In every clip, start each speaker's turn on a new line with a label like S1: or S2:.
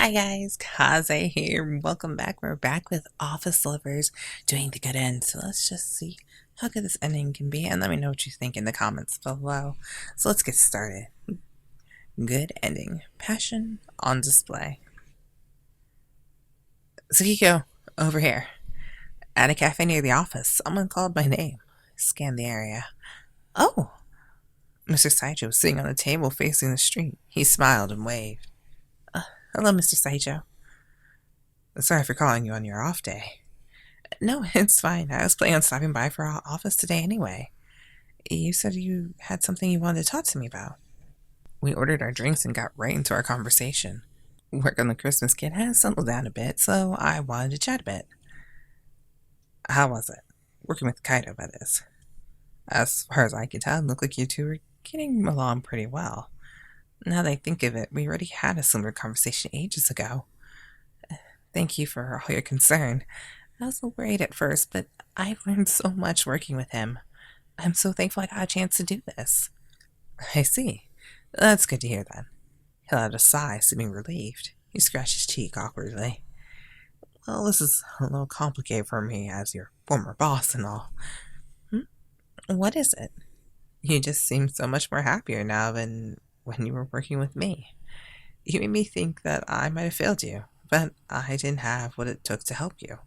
S1: Hi guys, Kaze here. Welcome back. We're back with Office Lovers doing the good end. So let's just see how good this ending can be and let me know what you think in the comments below. So let's get started. Good ending. Passion on display. Sukiko, over here. At a cafe near the office, someone called my name. Scanned the area. Oh! Mr. Saijo was sitting on a table facing the street. He smiled and waved. Hello, Mr. Saijo. Sorry for calling you on your off day. No, it's fine. I was planning on stopping by for our office today anyway. You said you had something you wanted to talk to me about. We ordered our drinks and got right into our conversation. Work on the Christmas kit has settled down a bit, so I wanted to chat a bit. How was it? Working with Kaido, that is. As far as I could tell, it looked like you two were getting along pretty well. Now that I think of it, we already had a similar conversation ages ago. Thank you for all your concern. I was worried at first, but I've learned so much working with him. I'm so thankful I got a chance to do this. I see. That's good to hear then. He let out a sigh, seeming relieved. He scratched his cheek awkwardly. Well, this is a little complicated for me as your former boss and all. What is it? You just seem so much more happier now than when you were working with me. You made me think that I might have failed you, but I didn't have what it took to help you.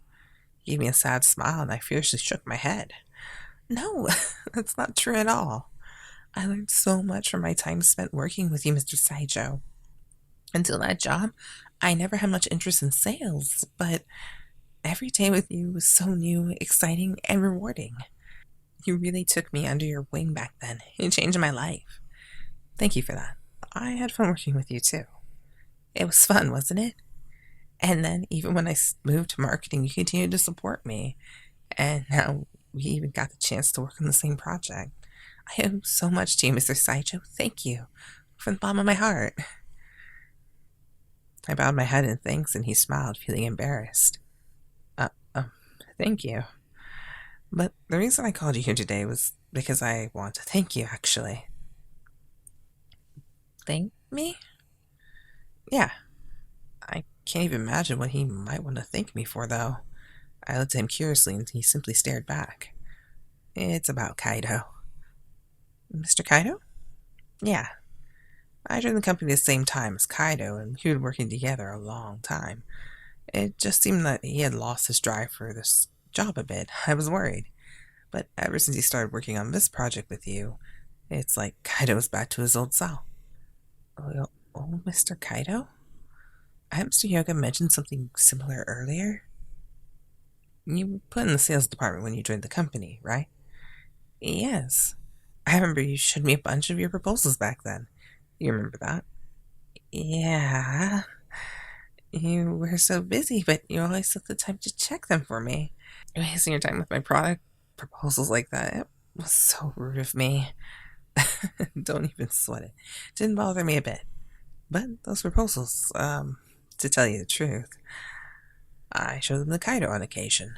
S1: You gave me a sad smile and I fiercely shook my head. No, that's not true at all. I learned so much from my time spent working with you, Mr. Saijo. Until that job, I never had much interest in sales, but every day with you was so new, exciting, and rewarding. You really took me under your wing back then. It changed my life. Thank you for that. I had fun working with you too. It was fun, wasn't it? And then, even when I moved to marketing, you continued to support me. And now we even got the chance to work on the same project. I owe so much to you, Mr. Saijo. Thank you. From the bottom of my heart. I bowed my head in thanks and he smiled, feeling embarrassed. Uh, um, thank you. But the reason I called you here today was because I want to thank you, actually. Thank me? Yeah. I can't even imagine what he might want to thank me for, though. I looked at him curiously and he simply stared back. It's about Kaido. Mr. Kaido? Yeah. I joined the company at the same time as Kaido, and we were working together a long time. It just seemed that he had lost his drive for this job a bit. I was worried. But ever since he started working on this project with you, it's like Kaido's back to his old self. Oh, Mr. Kaido? I had Mr. Hyoga mentioned something similar earlier. You were put in the sales department when you joined the company, right? Yes. I remember you showed me a bunch of your proposals back then. You remember that? Yeah. You were so busy, but you always took the time to check them for me. Wasting your time with my product proposals like that, it was so rude of me. Don't even sweat it. Didn't bother me a bit. But those proposals, to tell you the truth, I showed them to Kaido on occasion.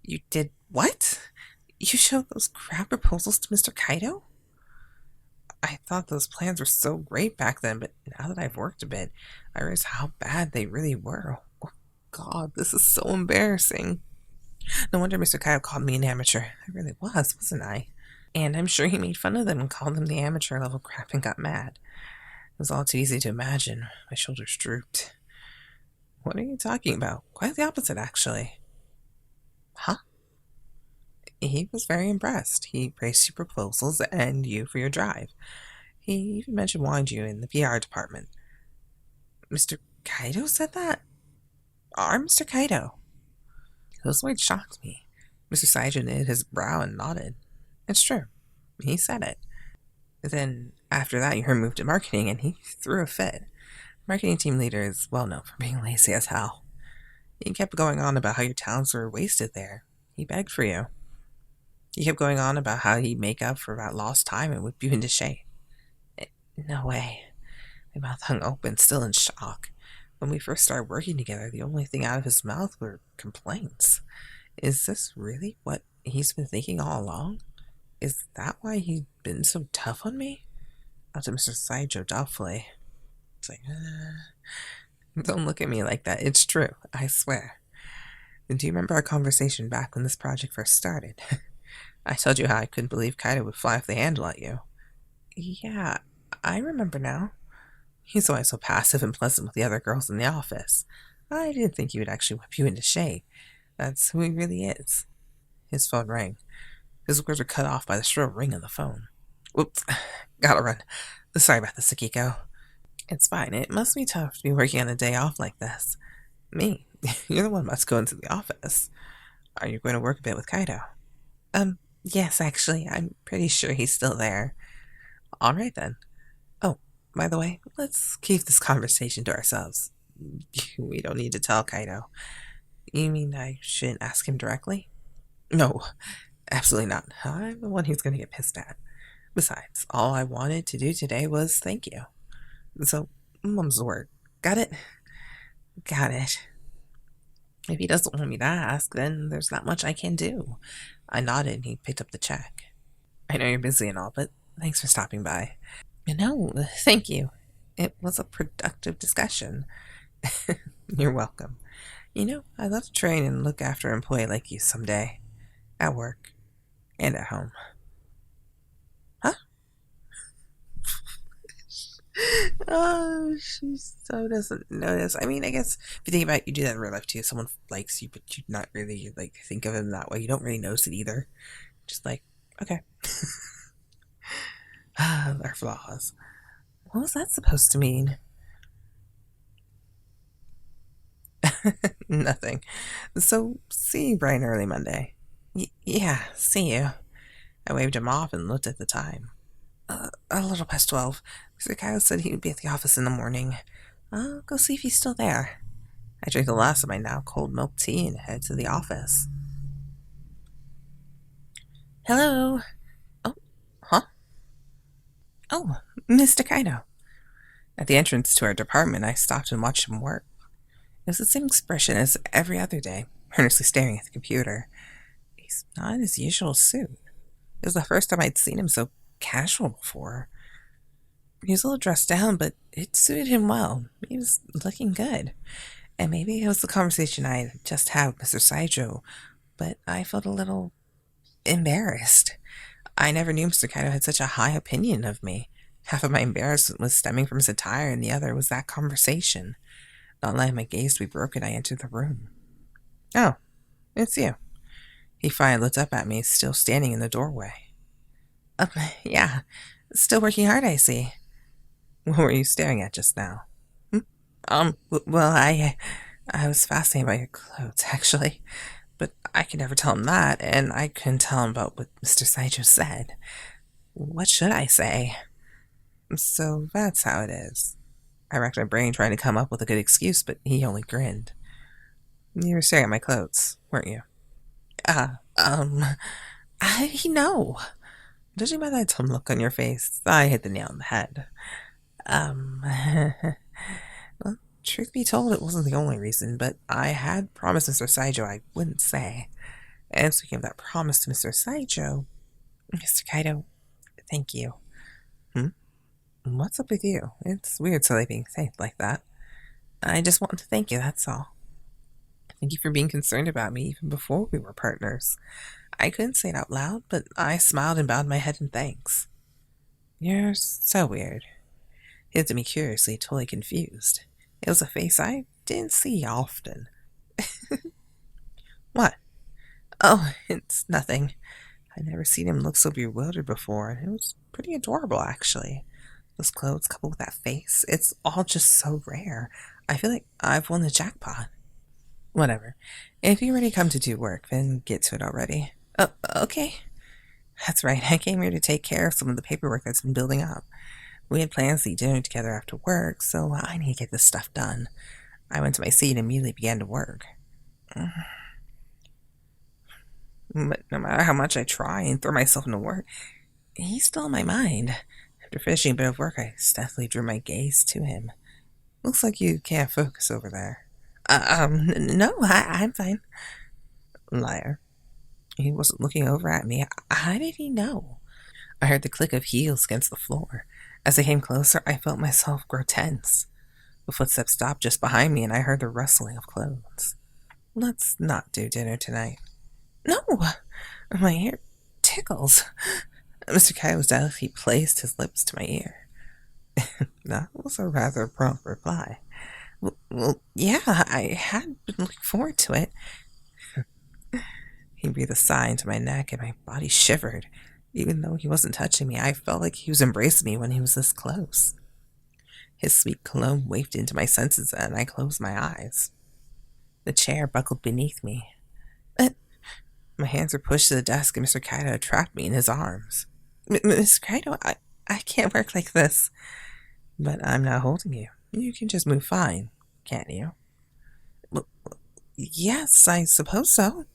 S1: You did what? You showed those crap proposals to Mr. Kaido? I thought those plans were so great back then, but now that I've worked a bit, I realize how bad they really were. Oh, God, this is so embarrassing. No wonder Mr. Kaido called me an amateur. I really was, wasn't I? And I'm sure he made fun of them and called them the amateur level crap and got mad. It was all too easy to imagine. My shoulders drooped. What are you talking about? Quite the opposite, actually. Huh? He was very impressed. He praised your proposals and you for your drive. He even mentioned wanting you in the PR department. Mr. Kaido said that? Our Mr. Kaido. Those words shocked me. Mr. Saijo knitted his brow and nodded. It's true. He said it. Then, after that, you were moved to marketing, and he threw a fit. Marketing team leader is well known for being lazy as hell. He kept going on about how your talents were wasted there. He begged for you. He kept going on about how he'd make up for that lost time and whip you into shape. No way. My mouth hung open, still in shock. When we first started working together, the only thing out of his mouth were complaints. Is this really what he's been thinking all along? Is that why he's been so tough on me? Asked Mr. Saijo doubtfully. It's like, Don't look at me like that. It's true, I swear. Do you remember our conversation back when this project first started? I told you how I couldn't believe Kaido would fly off the handle at you. Yeah, I remember now. He's always so passive and pleasant with the other girls in the office. I didn't think he would actually whip you into shape. That's who he really is. His phone rang. His words were cut off by the shrill ring on the phone. Whoops. Gotta run. Sorry about this, Akiko. It's fine. It must be tough to be working on a day off like this. Me? You're the one who must go into the office. Are you going to work a bit with Kaido? Yes, actually. I'm pretty sure he's still there. Alright then. Oh, by the way, let's keep this conversation to ourselves. We don't need to tell Kaido. You mean I shouldn't ask him directly? No, absolutely not. I'm the one who's going to get pissed at. Besides, all I wanted to do today was thank you. So, mum's the word. Got it? Got it. If he doesn't want me to ask, then there's not much I can do. I nodded and he picked up the check. I know you're busy and all, but thanks for stopping by. No, thank you. It was a productive discussion. You're welcome. I'd love to train and look after an employee like you someday. At work. And at home. Huh? Oh, she so doesn't notice. I mean, I guess if you think about it, you do that in real life too. Someone likes you, but you not really think of them that way. You don't really notice it either. Just okay. Their flaws. What was that supposed to mean? Nothing. So, see you bright and early Monday. Yeah, see you. I waved him off and looked at the time. A little past 12. Mr. Kyle said he would be at the office in the morning. I'll go see if he's still there. I drank the last of my now cold milk tea and head to the office. Hello. Oh, huh? Oh, Mr. Kaido. At the entrance to our department, I stopped and watched him work. It was the same expression as every other day, earnestly staring at the computer. He's not in his usual suit. It was the first time I'd seen him so casual before. He was a little dressed down, but it suited him well. He was looking good. And maybe it was the conversation I had just had with Mr. Saijo, but I felt a little embarrassed. I never knew Mr. Kaido had such a high opinion of me. Half of my embarrassment was stemming from his attire, and the other was that conversation. Not letting my gaze be broken, I entered the room. Oh, it's you. He finally looked up at me, still standing in the doorway. Yeah, still working hard, I see. What were you staring at just now? Well, I was fascinated by your clothes, actually. But I could never tell him that, and I couldn't tell him about what Mr. Saijo said. What should I say? So that's how it is. I racked my brain trying to come up with a good excuse, but he only grinned. You were staring at my clothes, weren't you? How did he know? Judging by that dumb look on your face, I hit the nail on the head. Well, truth be told, it wasn't the only reason, but I had promised Mr. Saijo I wouldn't say. And speaking of that promise to Mr. Saijo, Mr. Kaido, thank you. What's up with you? It's weird suddenly being thanked like that. I just wanted to thank you, that's all. Thank you for being concerned about me even before we were partners. I couldn't say it out loud, but I smiled and bowed my head in thanks. You're so weird. He looked at me curiously, totally confused. It was a face I didn't see often. What? Oh, it's nothing. I'd never seen him look so bewildered before, and it was pretty adorable, actually. Those clothes coupled with that face, it's all just so rare. I feel like I've won the jackpot. Whatever. If you already come to do work, then get to it already. Okay. That's right, I came here to take care of some of the paperwork that's been building up. We had plans to eat dinner together after work, so I need to get this stuff done. I went to my seat and immediately began to work. But no matter how much I try and throw myself into work, he's still in my mind. After finishing a bit of work, I stealthily drew my gaze to him. Looks like you can't focus over there. No, I'm fine. Liar. He wasn't looking over at me. How did he know? I heard the click of heels against the floor. As I came closer, I felt myself grow tense. The footsteps stopped just behind me, and I heard the rustling of clothes. Let's not do dinner tonight. No! My ear tickles. Mr. Kaido delicately placed his lips to my ear. That was a rather prompt reply. Well, yeah, I had been looking forward to it. He breathed a sigh into my neck, and my body shivered. Even though he wasn't touching me, I felt like he was embracing me when he was this close. His sweet cologne wafted into my senses, and I closed my eyes. The chair buckled beneath me. My hands were pushed to the desk, and Mr. Kaido trapped me in his arms. Mr. Kaido, I can't work like this. But I'm not holding you. You can just move fine, can't you? Well, yes, I suppose so.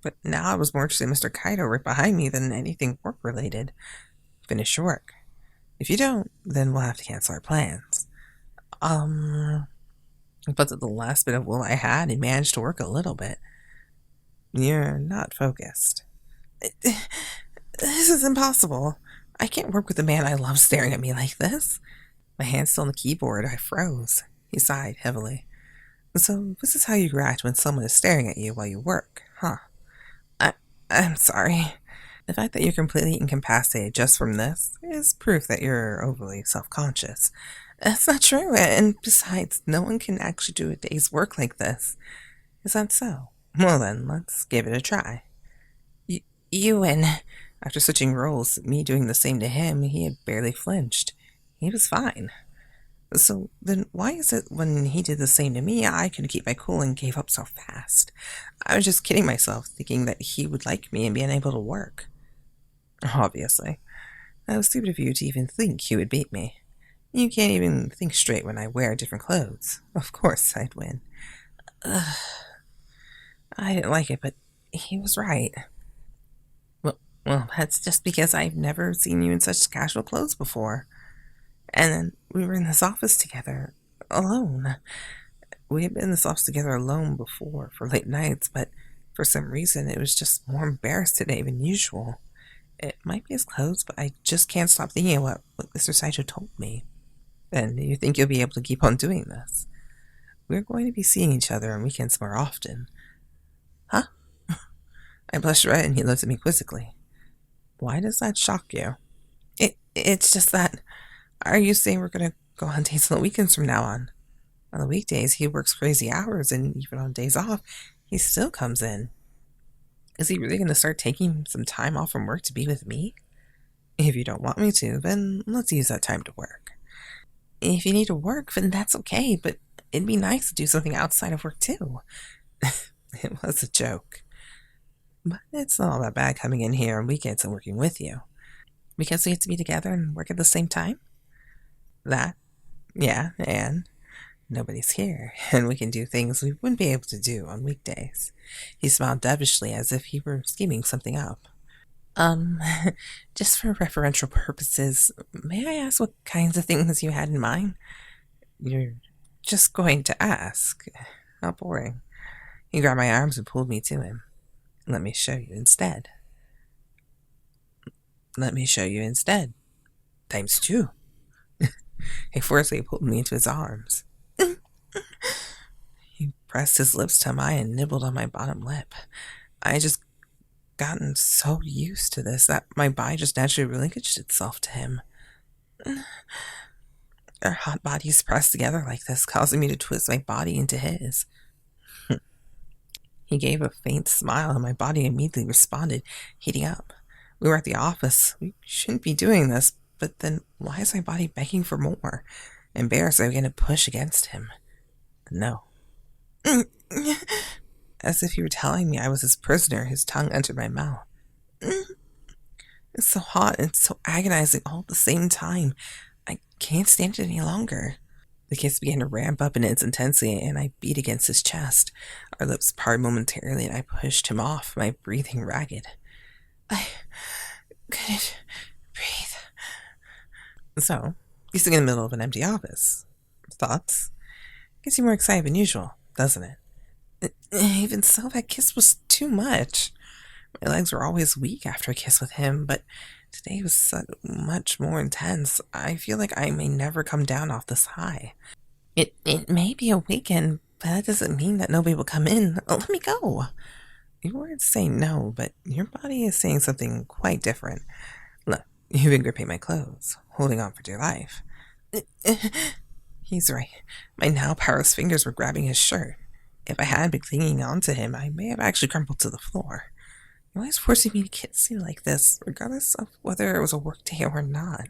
S1: But now I was more interested in Mr. Kaido right behind me than anything work-related. Finish your work. If you don't, then we'll have to cancel our plans. But the last bit of will I had, it managed to work a little bit. You're not focused. This is impossible. I can't work with a man I love staring at me like this. My hand still on the keyboard, I froze. He sighed heavily. So this is how you react when someone is staring at you while you work, huh? I'm sorry. The fact that you're completely incapacitated just from this is proof that you're overly self-conscious. That's not true, and besides, no one can actually do a day's work like this. Is that so? Well then, let's give it a try. You win. After switching roles, me doing the same to him, he had barely flinched. He was fine. So then why is it when he did the same to me, I couldn't keep my cool and gave up so fast? I was just kidding myself, thinking that he would like me and be unable to work. Obviously. That was stupid of you to even think he would beat me. You can't even think straight when I wear different clothes. Of course I'd win. I didn't like it, but he was right. Well, that's just because I've never seen you in such casual clothes before. And then we were in this office together, alone. We had been in this office together alone before for late nights, but for some reason it was just more embarrassed today than usual. It might be his clothes, but I just can't stop thinking about what Mr. Saijo told me. And you think you'll be able to keep on doing this? We're going to be seeing each other on weekends more often. Huh? I blushed red and he looked at me quizzically. Why does that shock you? It's just that... Are you saying we're going to go on dates on the weekends from now on? On the weekdays, he works crazy hours, and even on days off, he still comes in. Is he really going to start taking some time off from work to be with me? If you don't want me to, then let's use that time to work. If you need to work, then that's okay, but it'd be nice to do something outside of work, too. It was a joke. But it's not all that bad coming in here on weekends and working with you. Because we have to be together and work at the same time? That, yeah, and nobody's here, and we can do things we wouldn't be able to do on weekdays. He smiled devishly as if he were scheming something up. Just for referential purposes, may I ask what kinds of things you had in mind? You're just going to ask. How boring. He grabbed my arms and pulled me to him. Let me show you instead. Let me show you instead. Times 2. He forcefully pulled me into his arms. He pressed his lips to mine and nibbled on my bottom lip. I had just gotten so used to this that my body just naturally relinquished itself to him. Our hot bodies pressed together like this, causing me to twist my body into his. He gave a faint smile, and my body immediately responded, heating up. We were at the office. We shouldn't be doing this, but then why is my body begging for more? Embarrassed, I began to push against him. No. As if he were telling me I was his prisoner, his tongue entered my mouth. It's so hot and so agonizing all at the same time. I can't stand it any longer. The kiss began to ramp up in its intensity, and I beat against his chest. Our lips parted momentarily, and I pushed him off, my breathing ragged. I couldn't breathe. So, you're sitting in the middle of an empty office. Thoughts? Gets you more excited than usual, doesn't it? Even so, that kiss was too much. My legs were always weak after a kiss with him, but today was so much more intense. I feel like I may never come down off this high. It may be a weekend, but that doesn't mean that nobody will come in. Let me go. Your words say no, but your body is saying something quite different. Look, you've been gripping my clothes, holding on for dear life. He's right. My now powerless fingers were grabbing his shirt. If I had been clinging on to him, I may have actually crumpled to the floor. You're always forcing me to kiss you like this, regardless of whether it was a work day or not.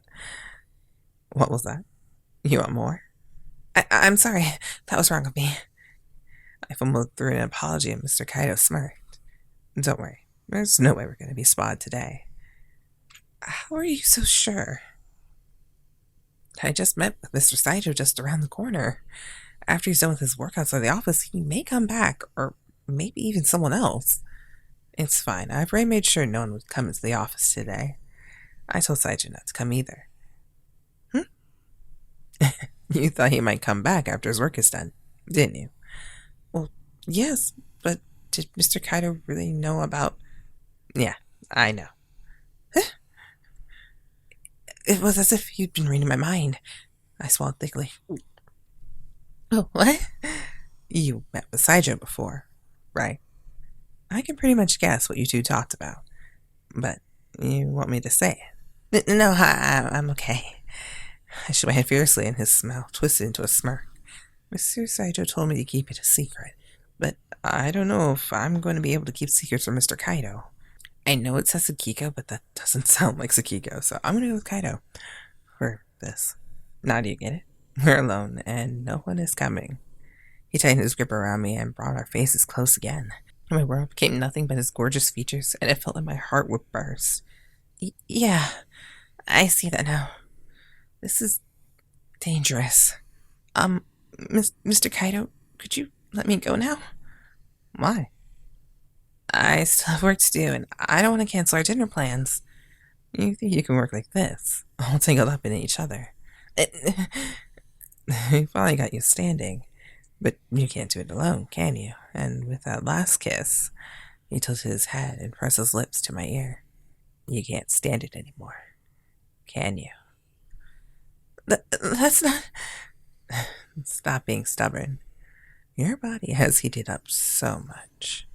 S1: What was that? You want more? I'm sorry. That was wrong of me. I fumbled through an apology and Mr. Kaido smirked. Don't worry. There's no way we're going to be spotted today. How are you so sure? I just met with Mr. Saijo just around the corner. After he's done with his work outside the office, he may come back, or maybe even someone else. It's fine. I've already made sure no one would come into the office today. I told Saijo not to come either. You thought he might come back after his work is done, didn't you? Well, yes, but did Mr. Kaido really know about... Yeah, I know. It was as if you'd been reading my mind. I swallowed thickly. Oh, what? You met with Saijo before, right? I can pretty much guess what you two talked about. But you want me to say it? No, I'm okay. I shook my head fiercely and his smile twisted into a smirk. Mr. Saijo told me to keep it a secret, but I don't know if I'm going to be able to keep secrets from Mr. Kaido. I know it says Sakiko, but that doesn't sound like Sakiko, so I'm going to go with Kaido for this. Now do you get it? We're alone, and no one is coming. He tightened his grip around me and brought our faces close again. My world became nothing but his gorgeous features, and it felt like my heart would burst. Yeah, I see that now. This is dangerous. Mr. Kaido, could you let me go now? Why? I still have work to do, and I don't want to cancel our dinner plans. You think you can work like this, all tangled up in each other? We finally got you standing, but you can't do it alone, can you? And with that last kiss, he tilted his head and pressed his lips to my ear. You can't stand it anymore, can you? That's not... Stop being stubborn. Your body has heated up so much.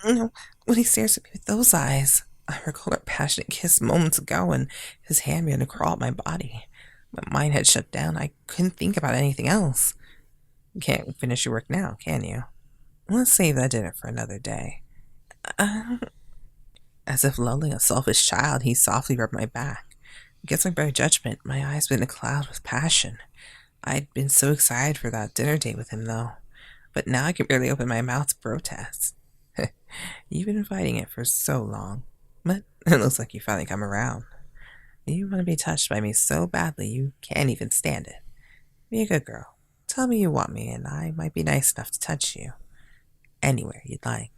S1: No, when he stares at me with those eyes, I recall our passionate kiss moments ago and his hand began to crawl up my body. My mind had shut down. I couldn't think about anything else. You can't finish your work now, can you? Let's save that dinner for another day. As if lulling a selfish child, he softly rubbed my back. Against my better judgment, my eyes were in a cloud with passion. I'd been so excited for that dinner date with him, though. But now I can barely open my mouth to protest. You've been fighting it for so long, but it looks like you finally come around. You want to be touched by me so badly you can't even stand it. Be a good girl. Tell me you want me, and I might be nice enough to touch you. Anywhere you'd like.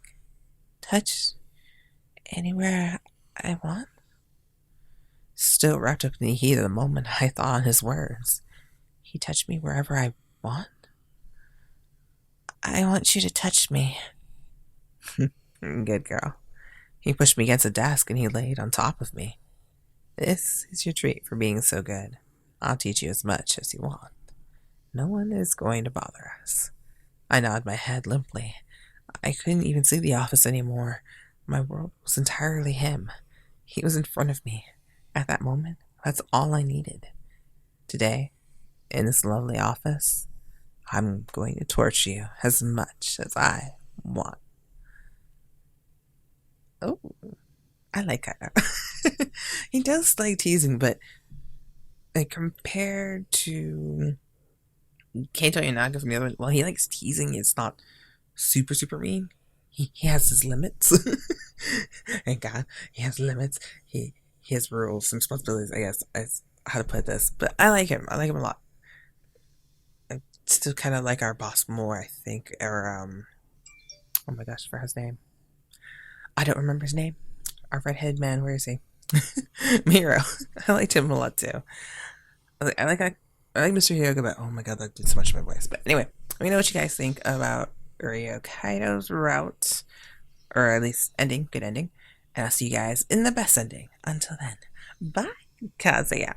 S1: Touch anywhere I want? Still wrapped up in the heat of the moment, I thought on his words. He touched me wherever I want? I want you to touch me. Good girl. He pushed me against a desk and he laid on top of me. This is your treat for being so good. I'll teach you as much as you want. No one is going to bother us. I nodded my head limply. I couldn't even see the office anymore. My world was entirely him. He was in front of me. At that moment, that's all I needed. Today, in this lovely office, I'm going to torture you as much as I want. Oh, I like Kaido. He does like teasing, but like, compared to Keito Yanaga from the other one, well, he likes teasing. It's not super, super mean. He has his limits. Thank God, he has limits. He has rules and responsibilities, I guess, is how to put this. But I like him. I like him a lot. I still kind of like our boss more, I think. Or, oh my gosh, for his name. I don't remember his name. Our redhead man, where is he? Mahiro. I liked him a lot too. I like Mr. Hyoga, but oh my god, that did so much to my voice. But anyway, let me know what you guys think about Ryo Kaido's route, or at least ending, good ending. And I'll see you guys in the best ending. Until then, bye, Kazuya.